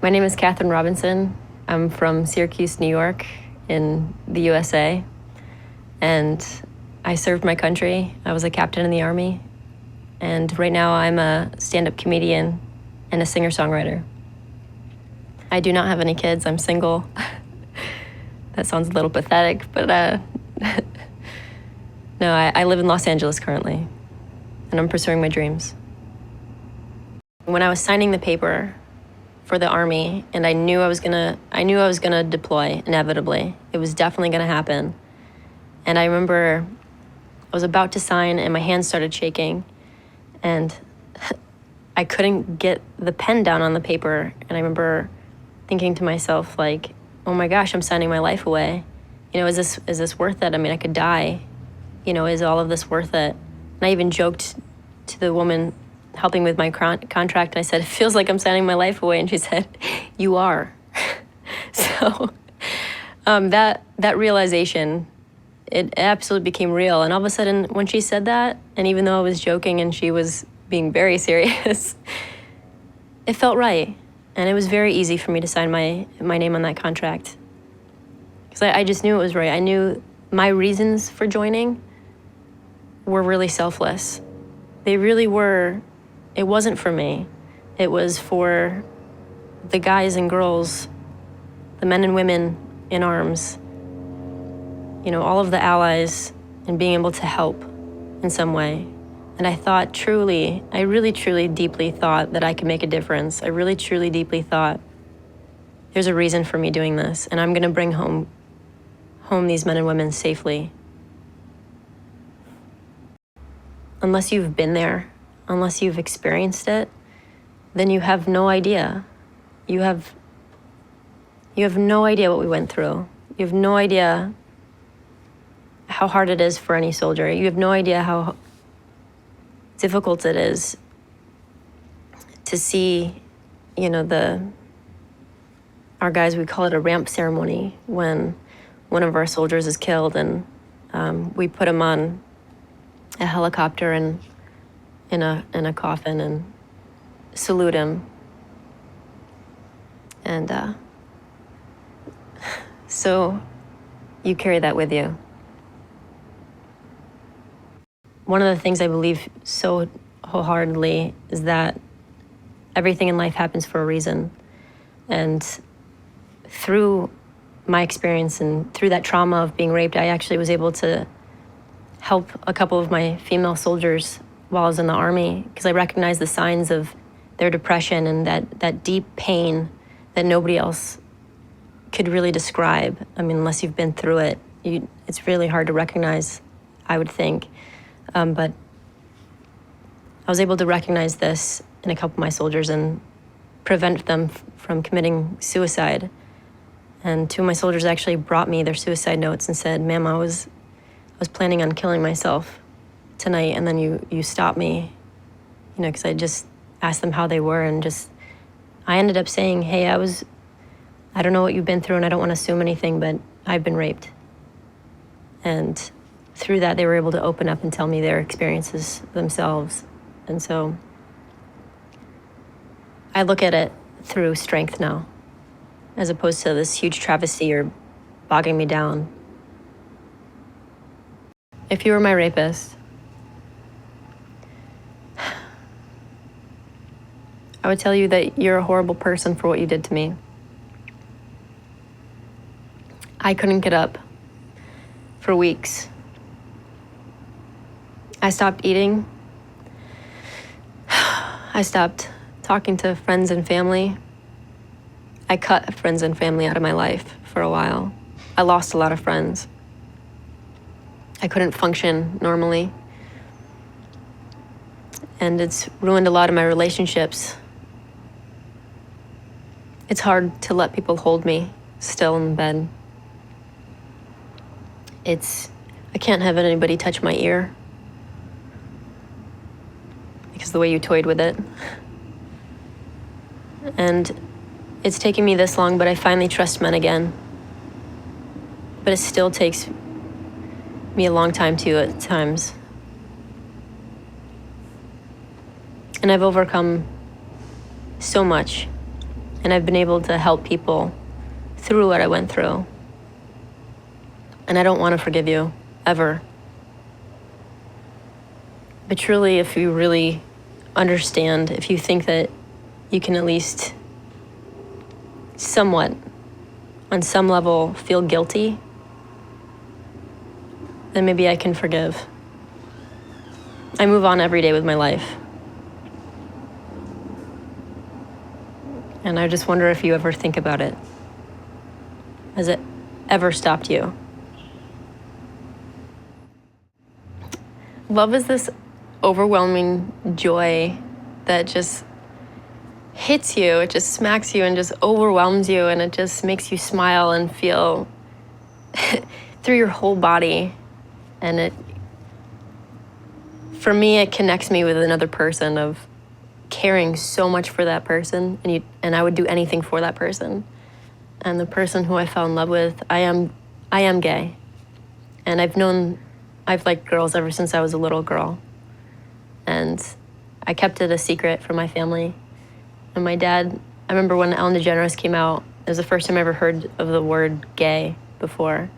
My name is Catherine Robinson. I'm from Syracuse, New York, in the USA. And I served my country. I was a captain in the Army. And right now I'm a stand-up comedian and a singer-songwriter. I do not have any kids. I'm single. That sounds a little pathetic, but no, I live in Los Angeles currently, and I'm pursuing my dreams. When I was signing the paper for the Army, and I knew I was gonna deploy inevitably. It was definitely gonna happen. And I remember I was about to sign, and my hands started shaking, and I couldn't get the pen down on the paper. And I remember thinking to myself, like, oh my gosh, I'm signing my life away. You know, is this worth it? I mean, I could die. You know, is all of this worth it? And I even joked to the woman helping with my contract, and I said, it feels like I'm signing my life away. And she said, you are. So that realization, it absolutely became real. And all of a sudden, when she said that, and even though I was joking and she was being very serious, it felt right. And it was very easy for me to sign my name on that contract. Because I just knew it was right. I knew my reasons for joining were really selfless. They really were. It wasn't for me. It was for the guys and girls, the men and women in arms, you know, all of the allies, and being able to help in some way. And I thought I really truly deeply thought that I could make a difference. I really truly deeply thought there's a reason for me doing this, and I'm gonna bring home these men and women safely. Unless you've been there, unless you've experienced it, then you have no idea. You have no idea what we went through. You have no idea how hard it is for any soldier. You have no idea how difficult it is to see, you know, our guys, we call it a ramp ceremony, when one of our soldiers is killed, and we put him on a helicopter and in a coffin and salute him. And so you carry that with you. One of the things I believe so wholeheartedly is that everything in life happens for a reason. And through my experience and through that trauma of being raped, I actually was able to help a couple of my female soldiers while I was in the Army, because I recognized the signs of their depression and that deep pain that nobody else could really describe. I mean, unless you've been through it, it's really hard to recognize, I would think. But I was able to recognize this in a couple of my soldiers and prevent them from committing suicide. And two of my soldiers actually brought me their suicide notes and said, ma'am, I was planning on killing myself tonight, and then you stopped me, you know, because I just asked them how they were, and I ended up saying, hey, I don't know what you've been through, and I don't want to assume anything, but I've been raped. And through that, they were able to open up and tell me their experiences themselves. And so I look at it through strength now, as opposed to this huge travesty or bogging me down. If you were my rapist, I would tell you that you're a horrible person for what you did to me. I couldn't get up for weeks. I stopped eating. I stopped talking to friends and family. I cut friends and family out of my life for a while. I lost a lot of friends. I couldn't function normally. And it's ruined a lot of my relationships. It's hard to let people hold me still in bed. I can't have anybody touch my ear because the way you toyed with it. And it's taken me this long, but I finally trust men again. But it still takes me a long time too at times. And I've overcome so much And I've been able to help people through what I went through. And I don't want to forgive you, ever. But truly, if you really understand, if you think that you can at least somewhat, on some level, feel guilty, then maybe I can forgive. I move on every day with my life. And I just wonder if you ever think about it. Has it ever stopped you? Love is this overwhelming joy that just hits you. It just smacks you and just overwhelms you, and it just makes you smile and feel through your whole body. And for me, it connects me with another person of caring so much for that person, and I would do anything for that person. And the person who I fell in love with, I am gay. And I've liked girls ever since I was a little girl. And I kept it a secret from my family. And my dad, I remember when Ellen DeGeneres came out, it was the first time I ever heard of the word gay before.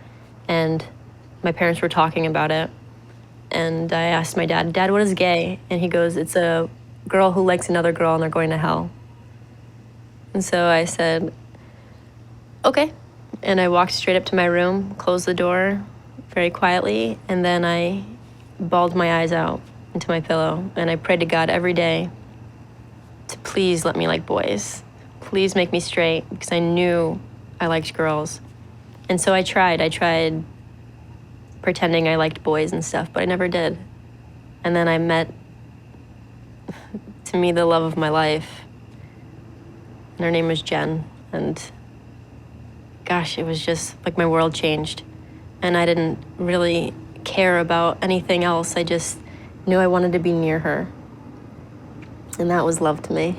And my parents were talking about it. And I asked my dad, "Dad, what is gay?" And he goes, "It's a girl who likes another girl and they're going to hell." And so I said, "Okay." And I walked straight up to my room, closed the door very quietly, and then I bawled my eyes out into my pillow. And I prayed to God every day to please let me like boys. Please make me straight, because I knew I liked girls. And so I tried pretending I liked boys and stuff, but I never did. And then I met, to me, the love of my life. And her name was Jen. And gosh, it was just like my world changed. And I didn't really care about anything else. I just knew I wanted to be near her. And that was love to me.